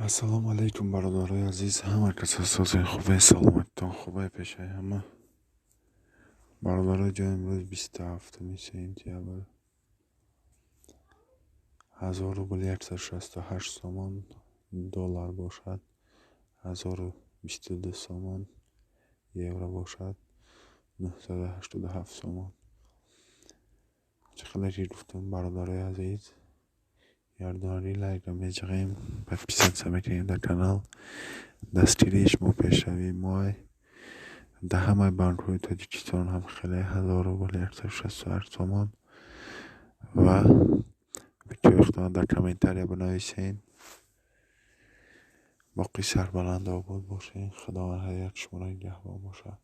السلام علیکم برادرای عزیز، همه کس احساس خوبه، سلامتتان خوبه پیشه همه برادرای جا. امروز 27 سپتامبر 1168 سومن دلار باشد، 1022 سومن یورو باشد، 987 سومن. چقدر که گفتم برادرای عزیز، یارداری لایک میچقیم подписаться میکنیم در کانال، دستگیریش مو پیشوی مای در همه بانک های تاجیکستان هم خیلی 1168 تومان و ویدیو اختار در کامنتاری بنویسین. باقی سربلند آباد باشین. خداوند هر یک شما را نگهبان باشد.